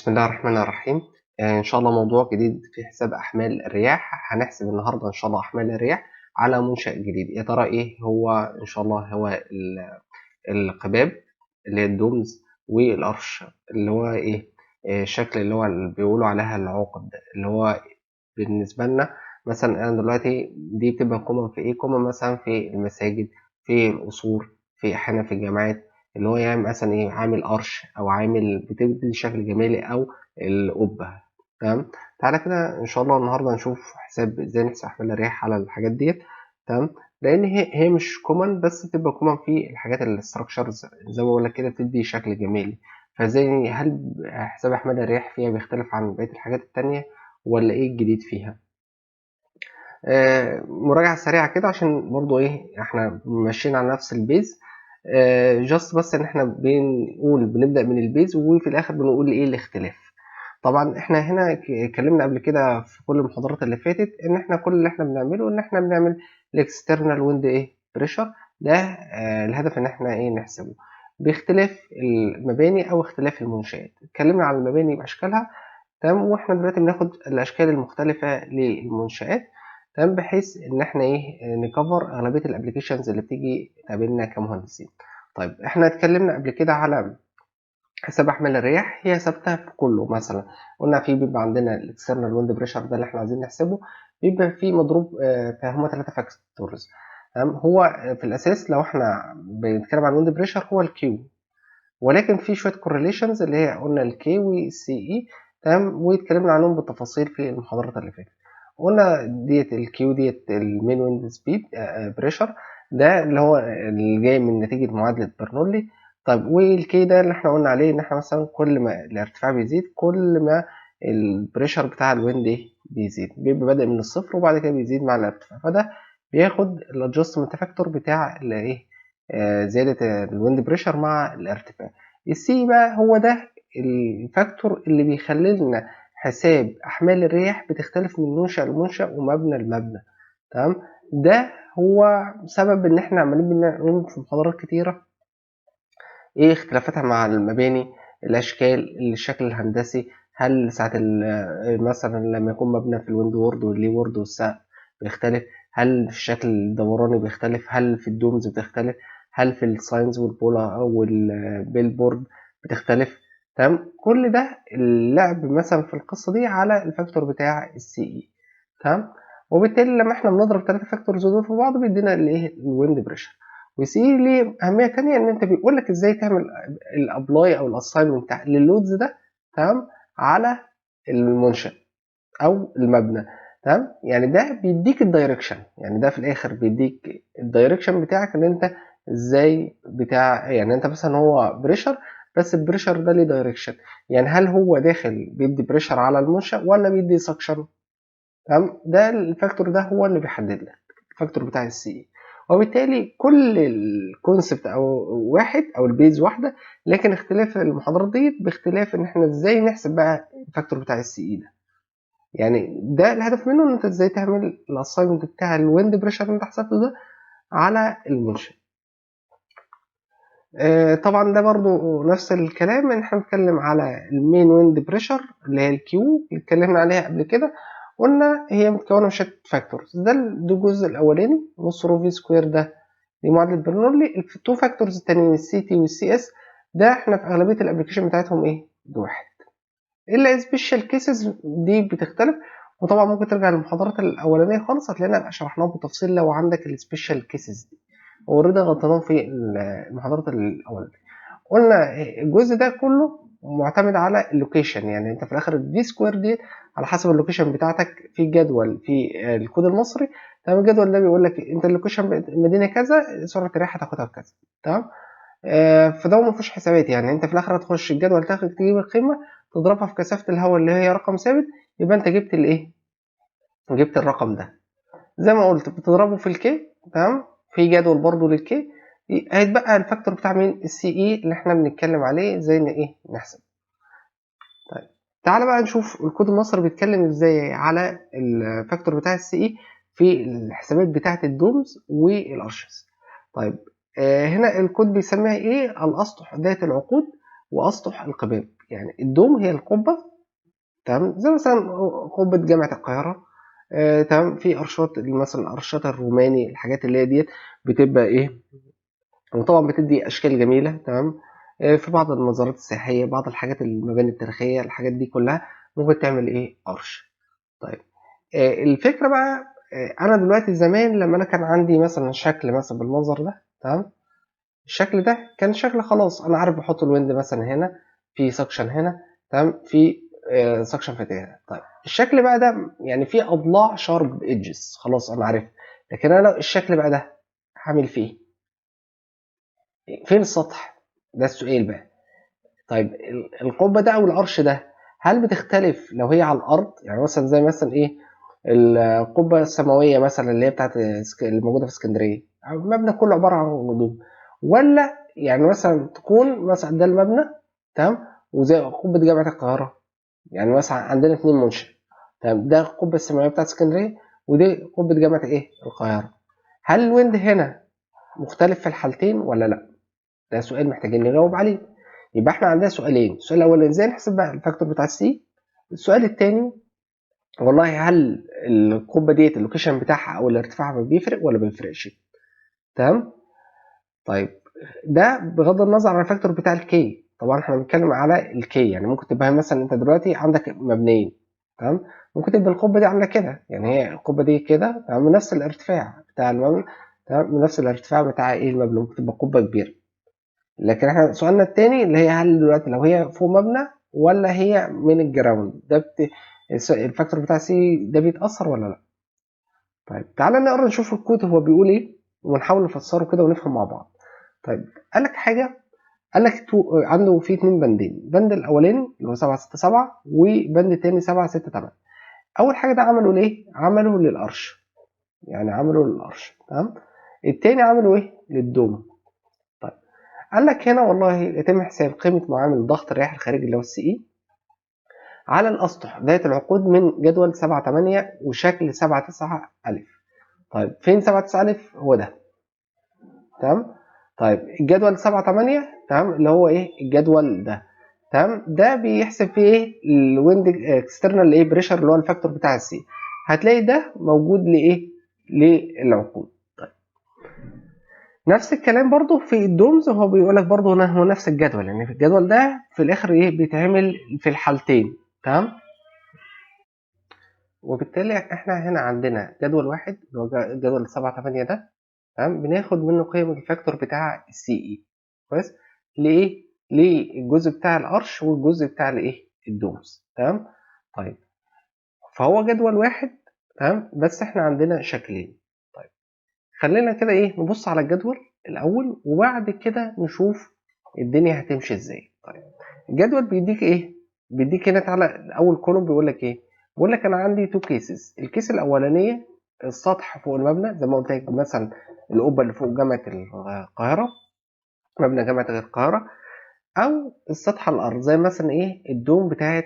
بسم الله الرحمن الرحيم. إن شاء الله موضوع جديد في حساب أحمال الرياح. هنحسب النهاردة إن شاء الله أحمال الرياح على منشأ جديد. يا ترى إيه هو؟ إن شاء الله هو القباب اللي هي الدومز، والقرش اللي هو إيه، الشكل اللي هو اللي بيقولوا عليها العقد، اللي هو بالنسبة لنا مثلا أنا دلوقتي دي بتبقى كومن في إيه؟ كومن مثلا في المساجد، في القصور، في أحيانا في الجامعات، اللي هو يعني مثلا إيه، عامل قرش أو عامل بتدي شكل جمالي أو القبة. تمام. تعالى كده إن شاء الله النهاردة نشوف حساب إزاي نحسب أحمال الرياح على الحاجات ديت. تمام. لأن هي مش كومن، بس بتبقى كومن في الحاجات الاستراكشرز زي ما بقول لك كده، بتدي شكل جمالي. فازاي هل حساب أحمال الرياح فيها بيختلف عن بقية الحاجات التانية ولا إيه الجديد فيها؟ مراجعة سريعة كده عشان برضو إيه إحنا ماشيين على نفس البيز. جاست بس إن إحنا بنبدأ من البيز وفي الآخر بنقول إيه الاختلاف. طبعا إحنا هنا اتكلمنا قبل كده في كل المحاضرات اللي فاتت إن إحنا كل اللي إحنا بنعمله إن إحنا بنعمل الإكسترنال ويند إيه بريشر ده. الهدف إن إحنا إيه نحسبه باختلاف المباني أو اختلاف المنشآت. اتكلمنا على المباني بأشكالها. تمام. واحنا دلوقتي بناخد الاشكال المختلفه للمنشآت. تمام. بحيث ان احنا ايه نكفر اغلبيه الابلكيشنز اللي بتيجي تقابلنا كمهندسين. طيب احنا اتكلمنا قبل كده على حساب احمال الرياح. هي ثابته في كله. مثلا قلنا بيبقى عندنا الاكسترنال ويند بريشر ده اللي احنا عايزين نحسبه، بيبقى فيه مضروب فهما 3 فاكتورز. تمام. هو في الاساس لو احنا بنتكلم عن الويند بريشر هو الكيو، ولكن في شويه كورليشنز اللي هي قلنا الكي والسي اي. تمام. واتكلمنا عنهم بالتفاصيل في المحاضرات اللي فاتت. قلنا ديت الكيو ديت المين ويند سبيد بريشر، ده اللي هو اللي جاي من نتيجه معادله برنولي. طيب والكي ده اللي احنا قلنا عليه ان احنا مثلا كل ما الارتفاع بيزيد كل ما البريشر بتاع الويند ايه بيزيد، بيبقى بادئ من الصفر وبعد كده بيزيد مع الارتفاع. فده بياخد الادجستمنت فاكتور بتاع الايه زيادة الويند بريشر مع الارتفاع. السي بقى هو ده الفاكتور اللي بيخلي لنا حساب أحمال الرياح بتختلف من منشأ لمنشأ ومبنى لمبنى. تمام. ده هو سبب إن إحنا عمالين بنقول في محاضرات كتيرة إيه اختلافاتها مع المباني، الأشكال، الشكل الهندسي. هل ساعة مثلا لما يكون مبنى في الويند وورد واللي وورد والسقف بيختلف؟ هل في الشكل الدوراني بيختلف؟ هل في الدومز بتختلف؟ هل في الساينز والبولا والبيلبورد بتختلف؟ تمام. كل ده اللعب مثلا في القصة دي على الفاكتور بتاع السي اي. تمام. وبالتالي لما احنا بنضرب 3 فاكتورز دول في بعض بيدينا الايه الويند بريشر. وسي ليه اهميه تانية ان انت بيقول لك ازاي تعمل الابلاي او الاساينمنت لللودز ده. تمام. على المنشأ او المبنى. تمام. يعني ده بيديك الدايركشن، يعني ده في الاخر بيديك الدايركشن بتاعك ان انت ازاي بتاع، يعني انت مثلا هو بريشر بس البريشر ده ليه دايركشن. يعني هل هو داخل بيدي بريشر على المنشأ ولا بيدي سكشن؟ تمام. ده الفاكتور ده هو اللي بيحدد لك الفاكتور بتاع السي اي. وبالتالي كل الكونسبت او واحد او البيز واحده، لكن اختلاف المحاضرات دي باختلاف ان احنا ازاي نحسب بقى الفاكتور بتاع السي اي ده. يعني ده الهدف منه ان انت ازاي تعمل الاساينمنت بتاع الويند بريشر اللي انت حسبته ده على المنشأ. طبعا ده برضو نفس الكلام ان احنا بنتكلم على المين ويند بريشر اللي هي الكيو اللي اتكلمنا عليها قبل كده. قلنا هي متكونه من شويه فاكتورز. ده الجزء الاولاني نص رو في سكوير، ده دي معادله برنولي. التو فاكتورز التانيين السي تي والسي اس ده احنا في اغلبيه الابلكيشن بتاعتهم ايه بواحد، الا سبيشال كيسز دي بتختلف. وطبعا ممكن ترجع للمحاضرات الاولانيه خالص هتلاقينا شرحناهم بالتفصيل لو عندك السبيشال كيسز دي، اوريدي غطيناهم في المحاضرات الاولانيه. قلنا الجزء ده كله معتمد على اللوكيشن. يعني انت في الاخر الدي سكوير دي على حسب اللوكيشن بتاعتك في جدول في الكود المصري. تمام. الجدول ده بيقول لك انت اللوكيشن مدينه كذا سرعه الرياح هتاخدها بكذا. تمام. فده ما فيهوش حسابات. يعني انت في الاخر هتخش الجدول تاخد تجيب القيمه تضربها في كثافه الهواء اللي هي رقم ثابت، يبقى انت جبت الايه جبت الرقم ده. زي ما قلت بتضربه في الكي. تمام. في جدول برضو للكي. هيتبقى الفاكتور بتاع مين السي اي اللي احنا بنتكلم عليه زي ان ايه نحسب. طيب تعالى بقى نشوف الكود المصري بيتكلم ازاي على الفاكتور بتاع السي اي في الحسابات بتاعه الدومز والارشز. طيب هنا الكود بيسميها ايه الاسطح ذات العقود واسطح القباب. يعني الدوم هي القبة، تمام، زي مثلا قبة جامعة القاهرة. تمام. في أرشات مثلا الأرشات الروماني، الحاجات اللي هي ديت بتبقى إيه، وطبعا بتدي أشكال جميلة. تمام. في بعض المزارات السياحية، بعض الحاجات المباني التاريخية، الحاجات دي كلها ممكن تعمل إيه أرش. طيب الفكرة بقى، أنا دلوقتي زمان لما أنا كان عندي مثلا شكل مثلا بالمنظر ده، تمام، الشكل ده كان شكل خلاص أنا عارف بحط الويند مثلا هنا، في سكشن هنا، تمام، في سكشن في هنا. طيب الشكل بقى ده يعني فيه أضلاع شارب إيدجز، خلاص أنا عارف. لكن أنا الشكل بقى ده هعمل فيه إيه؟ فين السطح؟ ده السؤال بقى. طيب القبة ده أو القرش ده هل بتختلف لو هي على الأرض؟ يعني مثلا زي مثلا إيه القبة السماوية مثلا اللي هي بتاعت اللي موجودة في اسكندرية، المبنى كله عبارة عن نجوم، ولا يعني مثلا تكون مثلا ده المبنى، تمام، وزي قبة جامعة القاهرة، يعني مثلا عندنا اتنين منشأ، تمام، ده القبة السماوية بتاعت اسكندرية، ودي قبة جامعة إيه القاهرة. هل الويند هنا مختلف في الحالتين ولا لأ؟ ده سؤال محتاجين نجاوب عليه. يبقى احنا عندنا سؤالين، السؤال الاول ازاي نحسب بقى الفاكتور بتاع السي، السؤال الثاني والله هل القبه ديت اللوكيشن بتاعها او الارتفاع بيفرق ولا ما بيفرقش. تمام. طيب ده بغض النظر عن الفاكتور بتاع الكي، طبعا احنا بنتكلم على الكي، يعني ممكن تبقى مثلا انت دلوقتي عندك مبنيين، تمام، ممكن تبقى القبه دي عامله كده، يعني هي القبه دي كده، تمام، من نفس الارتفاع بتاع المبنى، تمام، من نفس الارتفاع بتاع ايه المبنى، ممكن تبقى قبه كبيره. لكن احنا سؤالنا التاني اللي هي هل دلوقتي لو هي فوق مبنى ولا هي من الجراوند، ده الفاكتور بتاع سي ده بيتأثر ولا لا. طيب تعالى نقرا نشوف الكود هو بيقول ايه، ونحاول نفسره كده ونفهم مع بعض. طيب قال لك حاجه، قال لك عنده في اتنين بندين، بند الاولاني اللي هو 767 وبند التاني 768. اول حاجه ده عملوا ليه، عملوا للقرش، يعني عملوا للقرش، تمام. التاني عملوا ايه للدوم. طيب قال لك هنا والله يتم حساب قيمة معامل ضغط الرياح الخارجي اللي هو السي اي على الأسطح ذات العقود من جدول 7-8 وشكل 7-9 ألف. طيب فين 7-9 ألف؟ هو ده، تمام. طيب الجدول 7-8، تمام، اللي هو إيه الجدول ده، تمام، ده بيحسب فيه إيه الويند اكسترنال إيه بريشر اللي هو الفاكتور بتاع السي، هتلاقي ده موجود لإيه للعقود. نفس الكلام برضو في الدومز، هو بيقول لك برضو هو نفس الجدول، يعني في الجدول ده في الاخر ايه بيتعمل في الحالتين، تمام. وبالتالي احنا هنا عندنا جدول واحد اللي هو جدول 7-8 ده، تمام، بناخد منه قيم الفاكتور بتاع السي اي، كويس، لايه للجزء بتاع الارش والجزء بتاع الايه الدومز، تمام. طيب فهو جدول واحد، تمام، بس احنا عندنا شكلين. طيب خلينا كده ايه نبص على الجدول الاول وبعد كده نشوف الدنيا هتمشي ازاي. طيب الجدول بيديك ايه، بيديك هنا على اول كولوم بيقول لك ايه، بيقول لك انا عندي تو كيسز، الكيس الاولانيه السطح فوق المبنى زي ما قلت لك مثلا القبه اللي فوق جامعه القاهره، مبنى جامعه القاهره، او السطح على الارض زي مثلا ايه الدوم بتاعت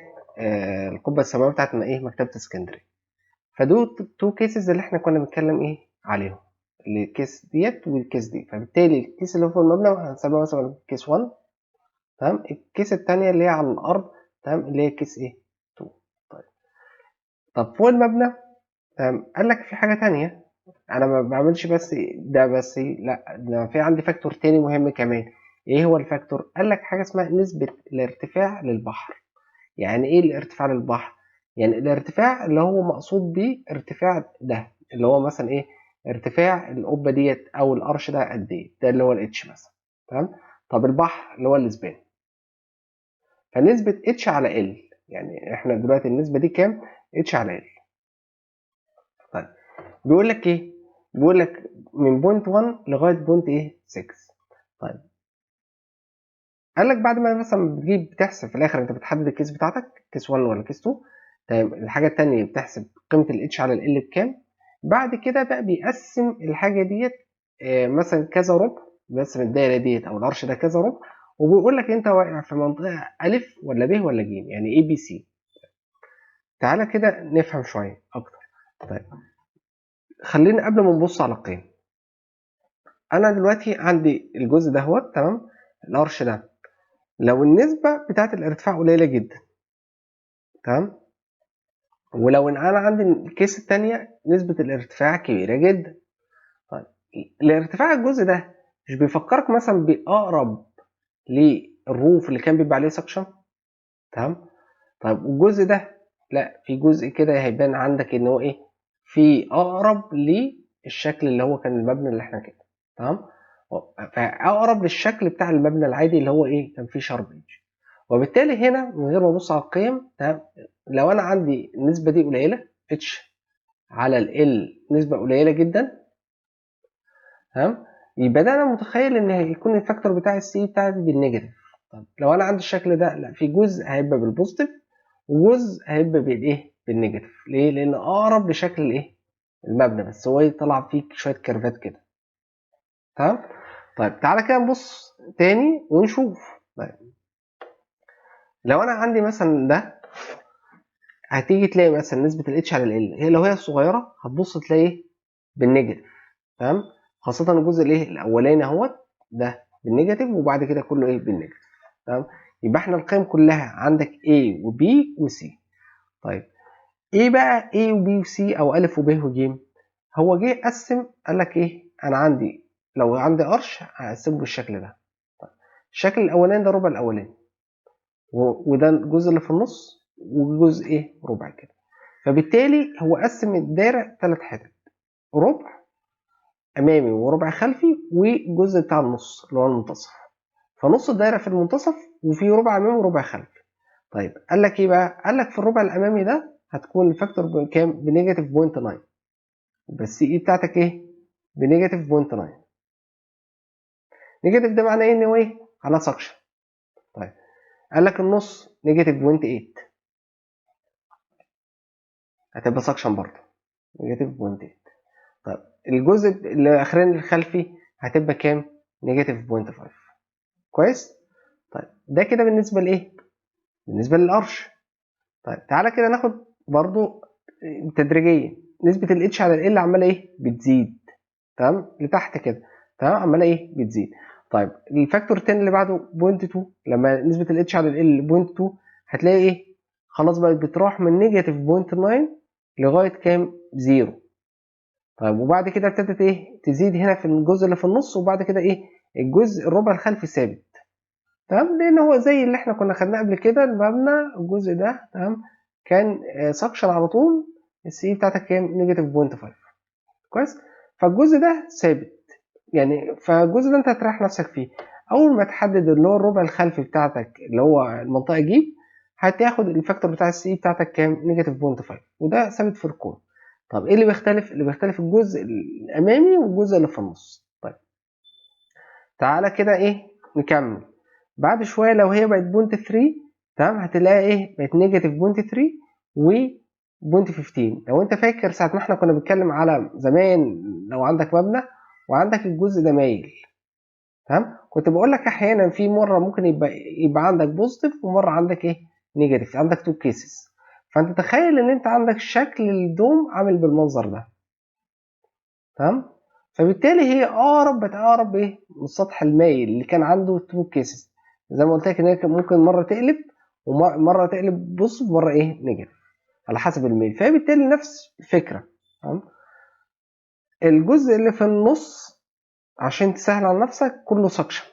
القبه السماويه بتاعت ايه مكتبه اسكندريه. فدول تو كيسز اللي احنا كنا بنتكلم ايه عليهم، الكيس ديت والكيس دي. فبالتالي الكيس اللي فوق المبنى هنسميها مثلا كيس 1، تمام، الكيس التانية اللي هي على الأرض، تمام، اللي هي كيس إيه 2. طيب طب فوق المبنى، تمام، قال لك في حاجة تانية، أنا ما بعملش بس ده بس، لا ده في عندي فاكتور تاني مهم كمان. إيه هو الفاكتور؟ قال لك حاجة اسمها نسبة الارتفاع للبحر. يعني إيه الارتفاع للبحر؟ يعني الارتفاع اللي هو مقصود بيه ارتفاع ده اللي هو مثلا إيه ارتفاع القبة ديت أو القرش ده قد إيه، ده اللي هو الاتش مثلا، تمام. طب البحر اللي هو الاسبان، فنسبة اتش على ال، يعني احنا دلوقتي النسبة دي كام؟ اتش على ال. طيب بيقول لك ايه؟ بيقول لك من بوينت 1 لغاية بوينت ايه 6. طيب قال لك بعد ما مثلا بتجيب بتحسب في الاخر انت بتحدد الكيس بتاعتك كيس 1 ولا كيس 2. طيب الحاجة التانية بتحسب قيمة الاتش على ال بكام. بعد كده بقى بيقسم الحاجة ديت مثلا كذا ربع، بيقسم الدايرة ديت او القرش ده كذا ربع، وبيقول لك انت واقع في منطقة ألف ولا ب ولا ج، يعني اي بي سي. تعالى كده نفهم شوية أكتر. طيب خلينا قبل ما نبص على القيم، أنا دلوقتي عندي الجزء ده هو تمام، القرش ده لو النسبة بتاعت الارتفاع قليلة جدا، تمام. ولو ان انا عندي الكيس التانية نسبة الارتفاع كبيرة جدا. طيب الارتفاع الجزء ده مش بيفكرك مثلا بأقرب للروف اللي كان بيبقى عليه سكشن، تمام. طيب والجزء ده لا، في جزء كده هيبان عندك ان هو ايه، في اقرب للشكل اللي هو كان المبنى اللي احنا كده، تمام. فاقرب للشكل بتاع المبنى العادي اللي هو ايه، كان فيه شارب ايدج. وبالتالي هنا من غير ما ابص على القيم، تمام، لو انا عندي النسبه دي قليله، اتش على ال نسبه قليله جدا، تمام، يبقى ده انا متخيل ان هيكون الفاكتور بتاع السي بتاعتي بالنيجاتيف. طب لو انا عندي الشكل ده، لا، في جزء هيبقى بالبوزيتيف وجزء هيبقى بالايه، بالنيجاتيف. ليه؟ لان اقرب لشكل الايه، المبنى، بس هو طلع فيه شويه كيرفات كده، تمام. طيب تعالى كده نبص تاني ونشوف. طيب لو انا عندي مثلا ده، هتيجي تلاقي مثلا نسبه الاتش على ال، هي لو هي صغيره هتبص تلاقي بالنيجاتيف، تمام. خاصه الجزء الايه الاولاني اهوت ده بالنيجاتيف، وبعد كده كله ايه بالنيجاتيف، تمام. يبقى احنا القيم كلها عندك A و B و C. طيب ايه بقى A و B و C او أ و ب و ج؟ هو جه قسم قال لك ايه، انا عندي لو عندي قرش هقسمه بالشكل ده. طيب الشكل الاولاني ده ربع الاولاني، وده الجزء اللي في النص، وجزء ايه ربع كده. فبالتالي هو قسم الدايره ثلاث حتت، ربع امامي وربع خلفي والجزء بتاع النص اللي هو المنتصف. فنص الدايره في المنتصف وفي ربع امامي وربع خلفي. طيب قال لك ايه بقى، قال لك في الربع الامامي ده هتكون الفاكتور بكام، بنيجاتيف 0.9، بس اي بتاعتك ايه، بنيجاتيف 0.9. نيجاتيف ده معناه ايه، ان هو ايه، على سكشن. طيب قال لك النص نيجاتيف 0.8، هتبقى سكشن برضه نيجاتيف 0.8. طيب الجزء الاخراني الخلفي هتبقى كام، نيجاتيف 0.5. كويس. طيب ده كده بالنسبه لايه، بالنسبه للقرش. طيب تعالى كده ناخد برضو تدريجيا نسبه الاتش على ال عماله ايه، بتزيد، تمام، لتحت كده، تمام، عماله ايه، بتزيد. طيب الفاكتور التاني اللي بعده 0.2، لما نسبه الاتش على ال 0.2 هتلاقي ايه، خلاص بقت بتروح من نيجاتيف 0.9 لغايه كام، زيرو. طيب وبعد كده ابتدت ايه، تزيد هنا في الجزء اللي في النص، وبعد كده ايه، الجزء الربع الخلفي ثابت، تمام، لان هو زي اللي احنا كنا خدناه قبل كده، المبنى الجزء ده، تمام، كان سكشن على طول، السي بتاعتك كام، نيجاتيف 0.5. كويس. فالجزء ده ثابت، يعني فالجزء ده انت هتريح نفسك فيه. اول ما تحدد اللي هو الربع الخلفي بتاعتك اللي هو المنطقه جيب، هتاخد الفاكتور بتاع السي بتاعتك كام، نيجاتيف 0.5، وده ثابت في الكون. طب ايه اللي بيختلف، اللي بيختلف الجزء الامامي والجزء اللي في النص. طيب تعالى كده ايه، نكمل. بعد شويه لو هي بقت بوينت 3، تمام، هتلاقي ايه، بقت نيجاتيف بوينت 3 و بوينت 15. لو انت فاكر ساعه ما احنا كنا بنتكلم على زمان، لو عندك مبنى وعندك الجزء ده مايل، تمام، كنت بقول لك احيانا في مره ممكن يبقى عندك بوزيتيف، ومره عندك ايه، نيجاتيف، عندك تو كيسز. فانت تخيل ان انت عندك شكل الدوم عامل بالمنظر ده، تمام. فبالتالي هي بتقرب ايه من السطح المايل اللي كان عنده تو كيسز. زي ما قلت لك ان هي ممكن مره تقلب ومره تقلب بوزيتيف ومره ايه، نيجاتيف، على حسب الميل. فبالتالي نفس الفكره، تمام. الجزء اللي في النص عشان تسهل على نفسك كله سكشن،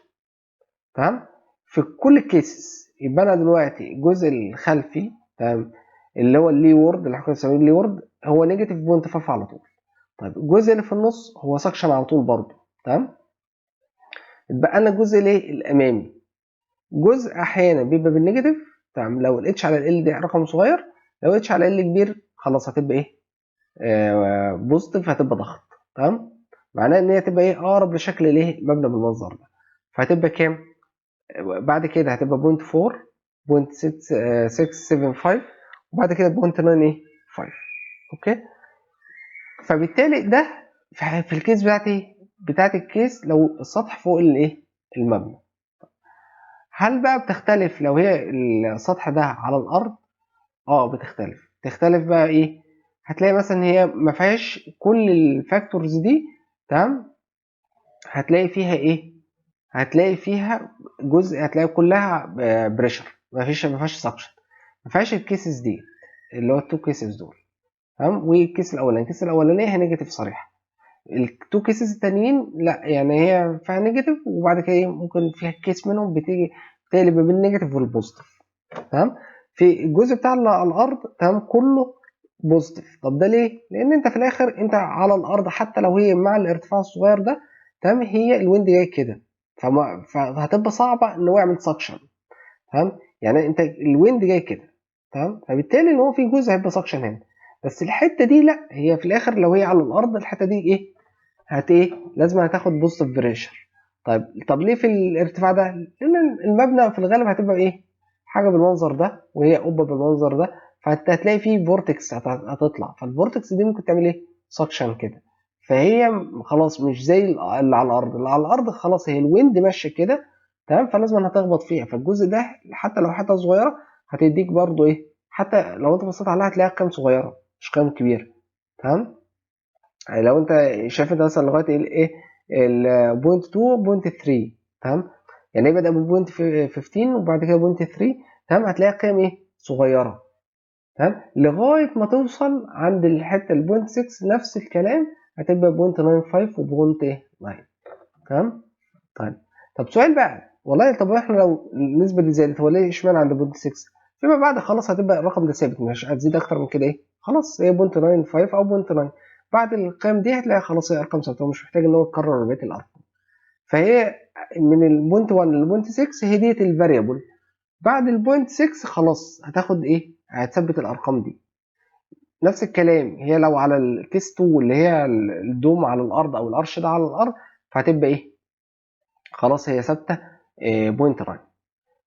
تمام، في كل الكيسز. يبقى انا دلوقتي الجزء الخلفي، تمام، اللي هو اللي وورد اللي احنا بنسميه اللي وورد، هو نيجاتيف بوينت 5 على طول. طيب الجزء اللي في النص هو سكشن على طول برضه، تمام. يبقى لنا الجزء الايه، الامامي، جزء احيانا بيبقى بالنيجاتيف، تمام، لو الاتش على ال ده رقم صغير. لو اتش على ال كبير خلاص هتبقى ايه، بوزيتيف، هتبقى ضغط، تمام. معناه ان هي تبقى ايه، اقرب لشكل الايه، المبنى بالمنظر ده. فهتبقى كام، بعد كده هتبقى بوينت 4، بوينت 675، وبعد كده بوينت 9 ايه، 5. اوكي. فبالتالي ده في الكيس بتاعت الكيس لو السطح فوق الايه، المبنى. هل بقى بتختلف لو هي السطح ده على الارض؟ اه تختلف بقى ايه، هتلاقي مثلا هي ما فيهاش كل الفاكتورز دي، تمام. هتلاقي فيها ايه، هتلاقي فيها جزء، هتلاقي كلها بريشر، ما فيهاش سكشن، ما فيهاش الكيسز دي اللي هو التو كيسز دول. تمام. الكيس الاولانيه هي نيجاتيف صريحه. التو كيسز التانيين لا، يعني هي فيها نيجاتيف، وبعد كده ممكن فيها كيس منهم بتيجي بتقلب بين النيجاتيف والبوزيتيف. تمام. في الجزء بتاع الارض تمام كله بوزيتيف. طب ده ليه؟ لان انت في الاخر انت على الارض حتى لو هي مع الارتفاع الصغير ده تمام، هي الويند جاي كده، فهتبقى صعبه ان هو يعمل سكشن. تمام. يعني انت الويند جاي كده. تمام. فبالتالي ان هو في جزء هيبقى سكشن هنا، بس الحته دي لا، هي في الاخر لو هي على الارض الحته دي ايه، ايه لازم هتاخد بوزيتيف بريشر. طب ليه في الارتفاع ده؟ لان المبنى في الغالب هتبقى ايه، حاجه بالمنظر ده وهي قبه بالمنظر ده، فانت هتلاقي فيه فورتكس هتطلع، فالفورتكس دي ممكن تعمل ايه، سكشن كده. فهي خلاص مش زي اللي على الارض. اللي على الارض خلاص هي الويند ماشيه كده. تمام. فلازم هتخبط فيها، فالجزء ده حتى لو حته صغيره هتديك برضو ايه، حتى لو انت بصيت عليها هتلاقيها قيم صغيره مش قيم كبيره. تمام. يعني لو انت شايف انت مثلا لغايه الايه البوينت 2 بوينت 3. تمام. يعني يبدا بوينت 15 وبعد كده بوينت 3. تمام. هتلاقي قيم ايه، صغيره. تمام. لغايه ما توصل عند الحته البوينت 6 نفس الكلام، هتبقى بوينت 95 وبوينت 9. تمام. طيب. طب سؤال بقى، والله طب احنا لو النسبه دي زادت، هو ليه اشمعنى عند بوينت 6؟ فيما بعد خلاص هتبقى الرقم ده ثابت، مش هتزيد اكتر من كده. ايه خلاص هي بوينت 95 او بوينت 9. بعد القيم دي هتلاقي خلاص هي ارقام ثابته، ومش محتاج ان هو يكرر بقيه الارقام. فهي من البوينت 1 للبوينت 6 هي ديت الفاريبل. بعد البوينت 6 خلاص هتاخد ايه، هتثبت الارقام دي. نفس الكلام هي لو على الكيس 2 اللي هي الدوم على الارض او الارش ده على الارض، فهتبقى ايه، خلاص هي ثابته بوينت 9.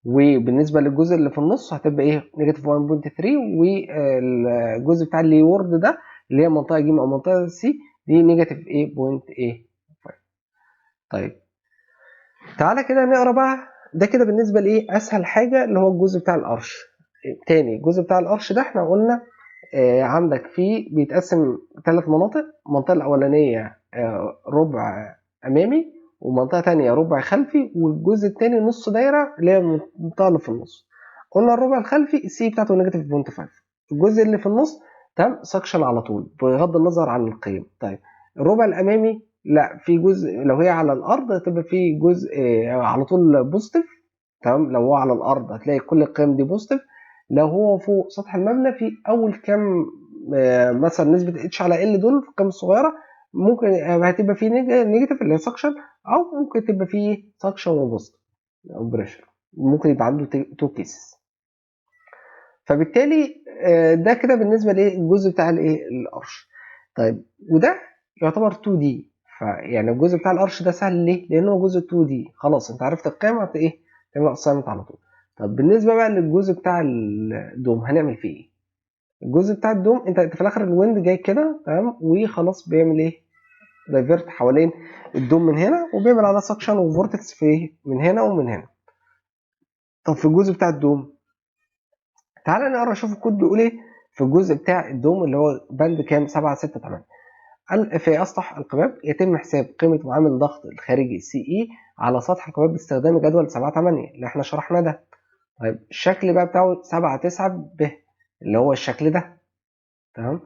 وبالنسبه للجزء اللي في النص هتبقى ايه، نيجاتيف 1.3. والجزء بتاع اليورد ده اللي هي منطقه ج او منطقه سي دي نيجاتيف ايه بوينت ايه. طيب تعالى كده نقرا بقى. ده كده بالنسبه لايه، اسهل حاجه اللي هو الجزء بتاع القرش. تاني الجزء بتاع القرش ده احنا قلنا عندك فيه بيتقسم 3 مناطق. المنطقه الاولانيه ربع امامي، ومنطقه تانية ربع خلفي، والجزء التاني نص دايره اللي هي المنطقه اللي في النص. قلنا الربع الخلفي السي بتاعته نيجاتيف 0.5. الجزء اللي في النص تمام سكشن على طول بغض النظر عن القيم. طيب الربع الامامي لا، في جزء لو هي على الارض هتبقى في جزء على طول بوزيتيف. تمام. لو هو على الارض هتلاقي كل القيم دي بوزيتيف. لو هو فوق سطح المبنى في اول كام مثلا نسبه اتش على ال دول في القيم الصغيره، ممكن هتبقى فيه نيجاتيف اللي هي سكشن، او ممكن تبقى فيه سكشن وبوزيتيف او بريشر. ممكن يبقى عنده تو كيسز. فبالتالي ده كده بالنسبه للجزء بتاع الايه القرش. طيب وده يعتبر 2 دي. فيعني الجزء بتاع القرش ده سهل ليه؟ لانه جزء 2 دي خلاص انت عرفت القيمه ايه، تعمل اساينمنت على طول. طب بالنسبه بقى للجزء بتاع الدوم هنعمل فيه ايه؟ الجزء بتاع الدوم انت في الاخر الويند جاي كده تمام، وخلاص بيعمل ايه، دايفيرت حوالين الدوم من هنا، وبيعمل على سكشن وفورتكس في من هنا ومن هنا. طب في الجزء بتاع الدوم تعالى نقرا شوف الكود بيقول ايه. في الجزء بتاع الدوم اللي هو بند كام 7 6 8، في اسطح القباب يتم حساب قيمه معامل ضغط الخارجي سي اي على سطح القباب باستخدام جدول 7 8 اللي احنا شرحناه ده. طيب الشكل بقى بتاعه 7 9 ب اللي هو الشكل ده. تمام.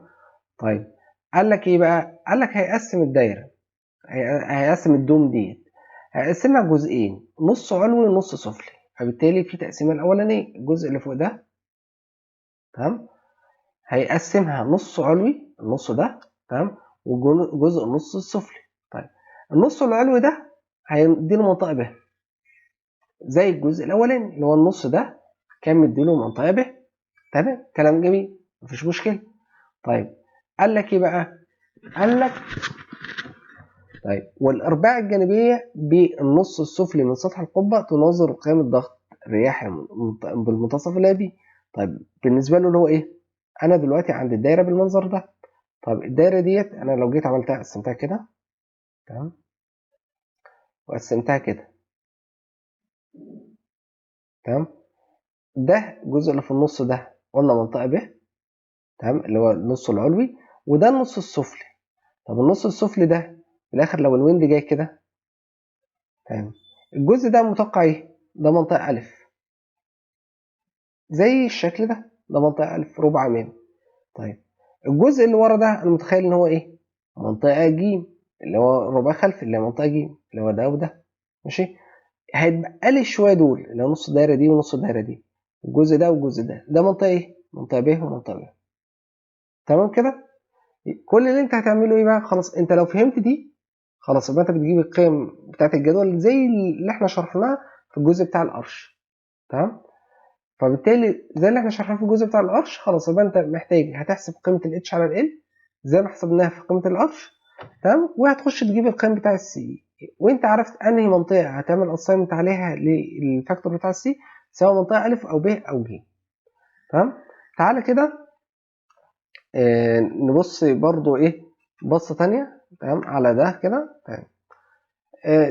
طيب قال لك ايه بقى، قال لك هيقسم الدايره، هيقسم الدوم ديت، هيقسمها جزئين، نص علوي ونص سفلي. فبالتالي في تقسيمه الاولانيه الجزء اللي فوق ده. تمام. هيقسمها نص علوي النص ده. تمام. وجزء النص السفلي. طيب النص العلوي ده هيديله منطقه ب زي الجزء الاولاني اللي هو النص ده كان مديله منطقه ب. تمام كلام جميل مفيش مشكله. طيب قال لك ايه بقى، قال لك طيب والارباع الجانبيه بالنص السفلي من سطح القبه تناظر قيم الضغط الرياحي بالمنتصف الابي. طيب بالنسبه له اللي هو ايه، انا دلوقتي عند الدايره بالمنظر ده. طب الدايره ديت انا لو جيت عملتها قسمتها كده. تمام. وقسمتها كده. تمام. ده الجزء اللي في النص ده قلنا منطقه ب. تمام اللي هو النص العلوي، وده النص السفلي. طب النص السفلي ده في الاخر لو الويند جاي كده. تمام. الجزء ده متوقع ايه؟ ده منطقة ألف، زي الشكل ده منطقة ألف ربع أمامي. طيب الجزء اللي ورا ده أنا متخيل إن هو إيه؟ منطقة ج، اللي هو ربع خلفي، اللي هي منطقة ج، اللي هو ده وده. ماشي؟ هيتبقى لي شوية دول، اللي هو نص الدايرة دي ونص الدايرة دي، الجزء ده والجزء ده منطقة إيه؟ منطقة ب ومنطقة ب. تمام كده؟ كل اللي أنت هتعمله إيه بقى؟ خلاص أنت لو فهمت دي، خلاص يبقى أنت بتجيب القيم بتاعت الجدول زي اللي إحنا شرحناها في الجزء بتاع القرش. تمام؟ فبالتالي زي اللي احنا شرحناه في الجزء بتاع القرش، خلاص يبقى انت محتاج هتحسب قيمه الاتش على ال زي ما حسبناها في قيمه القرش. تمام، وهتخش تجيب القيم بتاع السي، وانت عرفت انهي منطقه هتعمل اساينمنت عليها للفاكتور بتاع السي، سواء منطقه الف او ب او ج. تمام، تعالى كده نبص برضو ايه بصه تانية. تمام، على ده كده. تمام،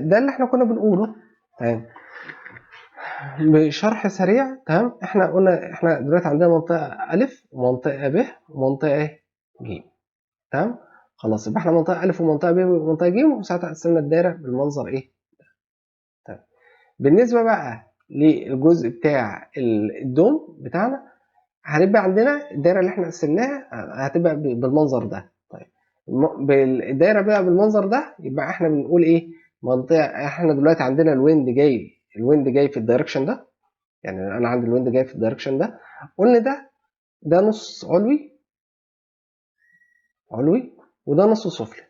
ده اللي احنا كنا بنقوله. تمام، بشرح سريع. تمام، احنا قلنا احنا دلوقتي عندنا منطقة ألف ومنطقة ب ومنطقة ج. تمام، خلاص يبقى احنا منطقة ألف ومنطقة ب ومنطقة ج، وساعتها قسمنا الدايرة بالمنظر ايه. تمام، بالنسبة بقى للجزء بتاع الدوم بتاعنا، هنبقى عندنا الدايرة اللي احنا قسمناها هتبقى بالمنظر ده. طيب الدايرة بقى بالمنظر ده، يبقى احنا بنقول ايه؟ منطقة احنا دلوقتي عندنا الويند جاي في الدايركشن ده، يعني انا عندي الويند جاي في الدايركشن ده. قلنا ده نص علوي وده نص سفلي،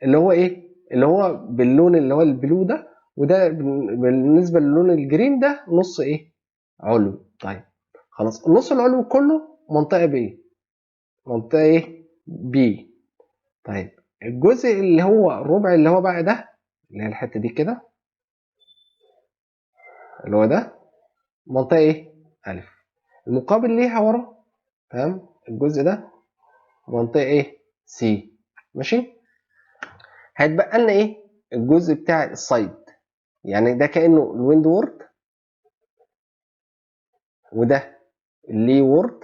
اللي هو ايه؟ اللي هو باللون اللي هو البلو ده، وده بالنسبه للون الجرين ده نص ايه؟ علوي. طيب خلاص، النص العلوي كله منطقه منطقه ايه؟ بي. طيب الجزء اللي هو الربع اللي هو بقى ده، اللي هي الحته دي كده، اللي هو ده منطقه ايه؟ الف. المقابل ليها ورا، تمام، الجزء ده منطقة ايه؟ سي. ماشي؟ هيتبقى لنا ايه؟ الجزء بتاع السايد، يعني ده كأنه الويند وورد، وده اللي وورد،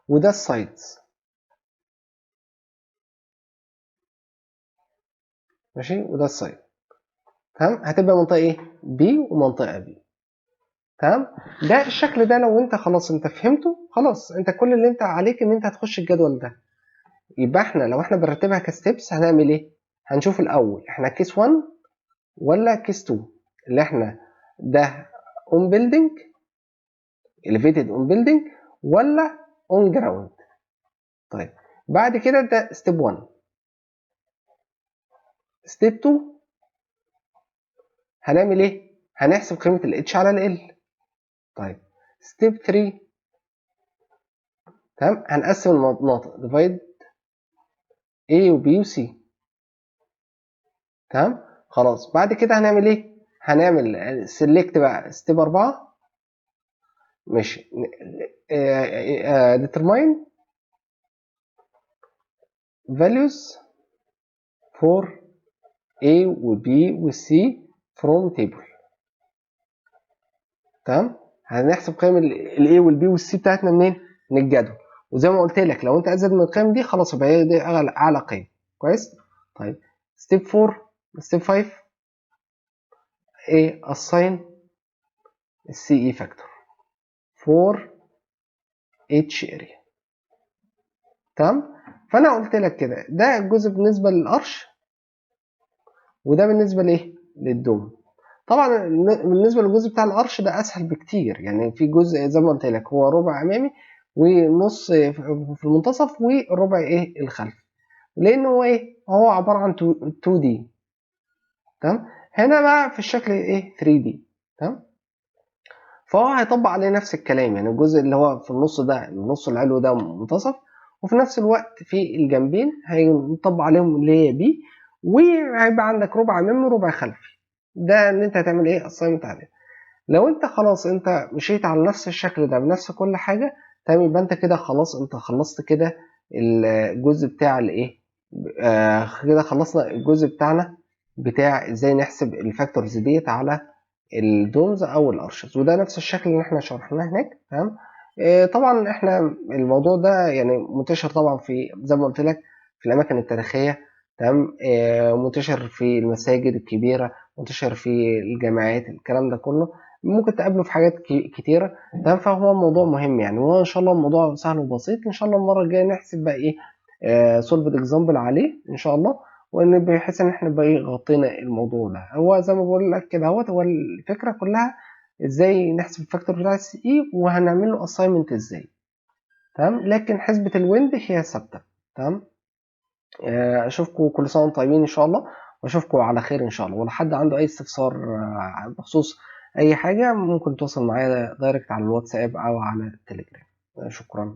وده السايدز. ماشي؟ وده السايد. تمام؟ هتبقى منطقة ايه؟ بي ومنطقة بي. تمام؟ ده الشكل ده لو انت خلاص انت فهمته، خلاص انت كل اللي انت عليك ان انت هتخش الجدول ده. يبقى احنا لو احنا بنرتبها كستبس هنعمل ايه؟ هنشوف الاول احنا كيس 1 ولا كيس 2، اللي احنا ده اون بيلدينج elevated on building ولا on ground. طيب بعد كده ده ستيب 1. ستيب 2 هنعمل ايه؟ هنحسب قيمة ال H على ال L. طيب ستيب 3، تمام، هنقسم المناطق divide A و B و C. تمام، خلاص بعد كده هنعمل ايه؟ هنعمل select بقى ستيب 4. ماشي، determine values for A و B و C from table. تمام، هنحسب قيم الاي والبي والسي بتاعتنا منين؟ من الجدول. وزي ما قلت لك لو انت ازيد من القيم دي خلاص يبقى هي دي اعلى قيم. كويس. طيب ستيب 4 ستيب 5 ايه؟ assign السي اي فاكتور for each area. تمام، فانا قلت لك كده ده الجزء بالنسبه للقرش، وده بالنسبه لايه؟ للدوم. طبعا بالنسبه للجزء بتاع القرش ده اسهل بكتير، يعني في جزء زي ما قلت لك هو ربع امامي ونص في المنتصف والربع ايه الخلفي، لان هو ايه؟ هو عباره عن 2 دي. تمام، هنا بقى في الشكل ايه 3 دي. تمام، فهو هيطبق عليه نفس الكلام، يعني الجزء اللي هو في النص ده النص العلوي ده منتصف، وفي نفس الوقت في الجنبين هيطبق عليهم اللي هي بي، وهيبقى عندك ربع امامي وربع خلفي. ده ان انت هتعمل ايه اساينمنت عليه. لو انت خلاص انت مشيت على نفس الشكل ده بنفس كل حاجه، تمام، يبقى انت كده خلاص انت خلصت كده الجزء بتاع الايه. كده خلصنا الجزء بتاعنا بتاع ازاي نحسب الفاكتورز ديت على الدومز او الارشز، وده نفس الشكل اللي احنا شرحناه هناك. تمام، طبعا احنا الموضوع ده يعني منتشر طبعا في زي ما قلت لك في الاماكن التاريخيه. تمام. منتشر في المساجد الكبيرة، منتشر في الجامعات، الكلام ده كله ممكن تقابله في حاجات كتيرة. تمام. فهو الموضوع مهم يعني، وان شاء الله الموضوع سهل وبسيط. ان شاء الله المرة الجاية نحسب بقى ايه سولفد اكزامبل عليه ان شاء الله، وان بحيث ان احنا بقى ايه غطينا الموضوع ده. هو زي ما بقول لك كده، هو الفكرة كلها ازاي نحسب الفاكتور بتاع السي اي، وهنعمل له اساينمنت ازاي. تمام. لكن حسبة الويند هي ثابتة. تمام. اشوفكم كل سنه وانتم طيبين ان شاء الله، واشوفكم على خير ان شاء الله. ولو حد عنده اي استفسار بخصوص اي حاجه، ممكن تواصل معايا دايركت على الواتساب او على التليجرام. شكرا.